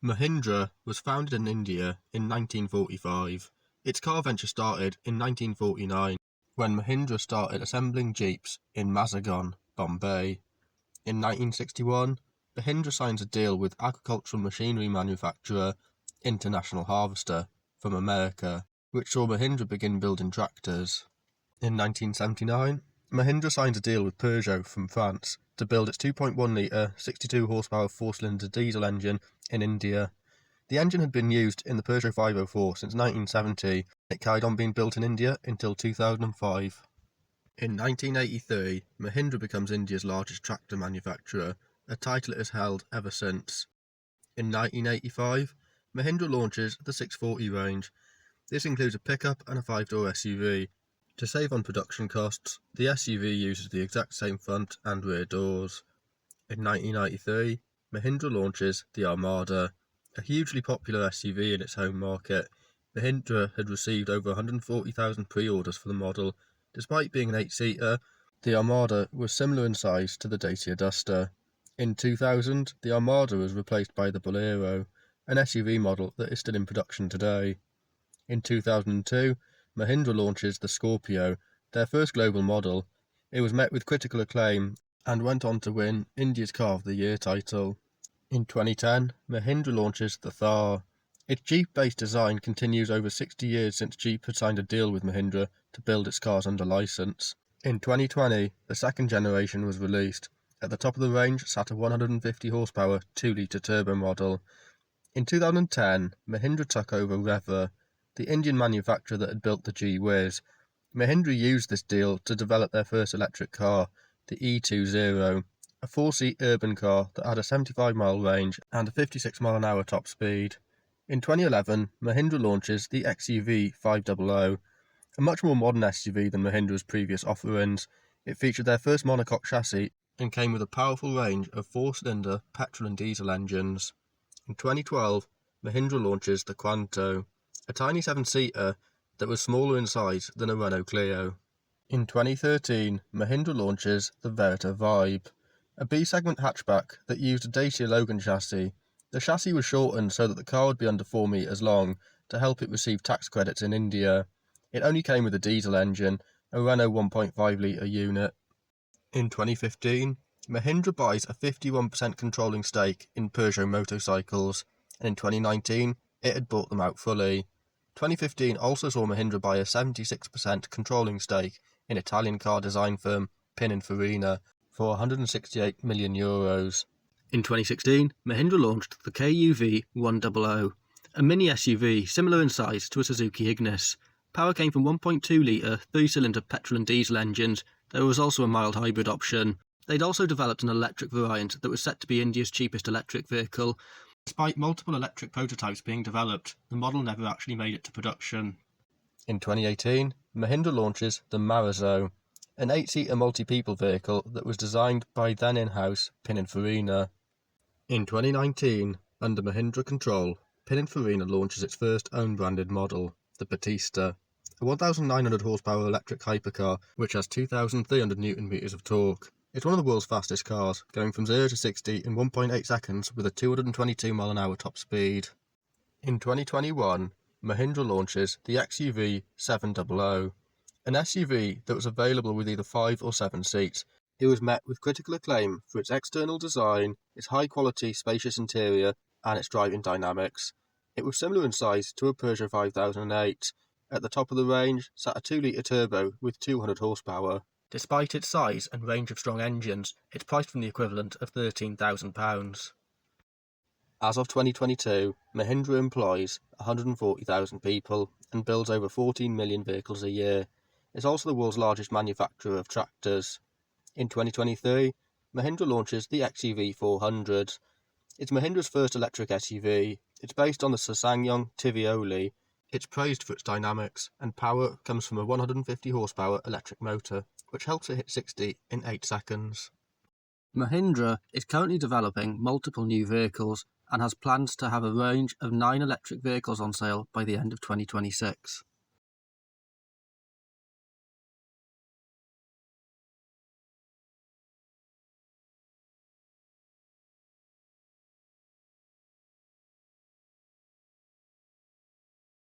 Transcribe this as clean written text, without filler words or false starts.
Mahindra was founded in India in 1945. Its car venture started in 1949, when Mahindra started assembling Jeeps in Mazagon, Bombay. In 1961, Mahindra signs a deal with agricultural machinery manufacturer International Harvester from America, which saw Mahindra begin building tractors. In 1979, Mahindra signs a deal with Peugeot from France to build its 2.1-litre, 62-horsepower four-cylinder diesel engine in India. The engine had been used in the Peugeot 504 since 1970. It carried on being built in India until 2005. In 1983, Mahindra becomes India's largest tractor manufacturer, a title it has held ever since. In 1985, Mahindra launches the 640 range. This includes a pickup and a 5-door SUV. To save on production costs, the SUV uses the exact same front and rear doors. In 1993, Mahindra launches the Armada, a hugely popular SUV in its home market. Mahindra had received over 140,000 pre-orders for the model. Despite being an 8-seater, the Armada was similar in size to the Dacia Duster. In 2000, the Armada was replaced by the Bolero, an SUV model that is still in production today. In 2002, Mahindra launches the Scorpio, their first global model. It was met with critical acclaim and went on to win India's Car of the Year title. In 2010, Mahindra launches the Thar. Its Jeep-based design continues over 60 years since Jeep had signed a deal with Mahindra to build its cars under license. In 2020, the second generation was released. At the top of the range sat a 150 horsepower 2-litre turbo model. In 2010, Mahindra took over Reva, the Indian manufacturer that had built the G-Wiz. Mahindra used this deal to develop their first electric car, the E20, a 4-seat urban car that had a 75-mile range and a 56-mile-an-hour top speed. In 2011, Mahindra launches the XUV400, a much more modern SUV than Mahindra's previous offerings. It featured their first monocoque chassis and came with a powerful range of 4-cylinder petrol and diesel engines. In 2012, Mahindra launches the Quanto, a tiny 7-seater that was smaller in size than a Renault Clio. In 2013, Mahindra launches the Verita Vibe, a B-segment hatchback that used a Dacia Logan chassis. The chassis was shortened so that the car would be under 4 meters long to help it receive tax credits in India. It only came with a diesel engine, a Renault 1.5-litre unit. In 2015, Mahindra buys a 51% controlling stake in Peugeot Motorcycles, and in 2019, it had bought them out fully. 2015 also saw Mahindra buy a 76% controlling stake in Italian car design firm Pininfarina for €168 million. In 2016, Mahindra launched the XUV400, a mini SUV similar in size to a Suzuki Ignis. Power came from 1.2-litre 3-cylinder petrol and diesel engines. There was also a mild hybrid option. They'd also developed an electric variant that was set to be India's cheapest electric vehicle. Despite multiple electric prototypes being developed, the model never actually made it to production. In 2018, Mahindra launches the Marazzo, an 8-seater multi-people vehicle that was designed by then in-house Pininfarina. In 2019, under Mahindra control, Pininfarina launches its first own-branded model, the Batista, a 1,900 horsepower electric hypercar which has 2,300 Nm of torque. It's one of the world's fastest cars, going from 0 to 60 in 1.8 seconds with a 222 mph top speed. In 2021, Mahindra launches the XUV700, an SUV that was available with either 5 or 7 seats. It was met with critical acclaim for its external design, its high-quality, spacious interior, and its driving dynamics. It was similar in size to a Peugeot 5008. At the top of the range sat a 2-litre turbo with 200 horsepower. Despite its size and range of strong engines, it's priced from the equivalent of £13,000. As of 2022, Mahindra employs 140,000 people and builds over 14 million vehicles a year. It's also the world's largest manufacturer of tractors. In 2023, Mahindra launches the XUV400. It's Mahindra's first electric SUV. It's based on the SsangYong Tivioli. It's praised for its dynamics, and power comes from a 150 horsepower electric motor, which helps it hit 60 in 8 seconds. Mahindra is currently developing multiple new vehicles and has plans to have a range of 9 electric vehicles on sale by the end of 2026.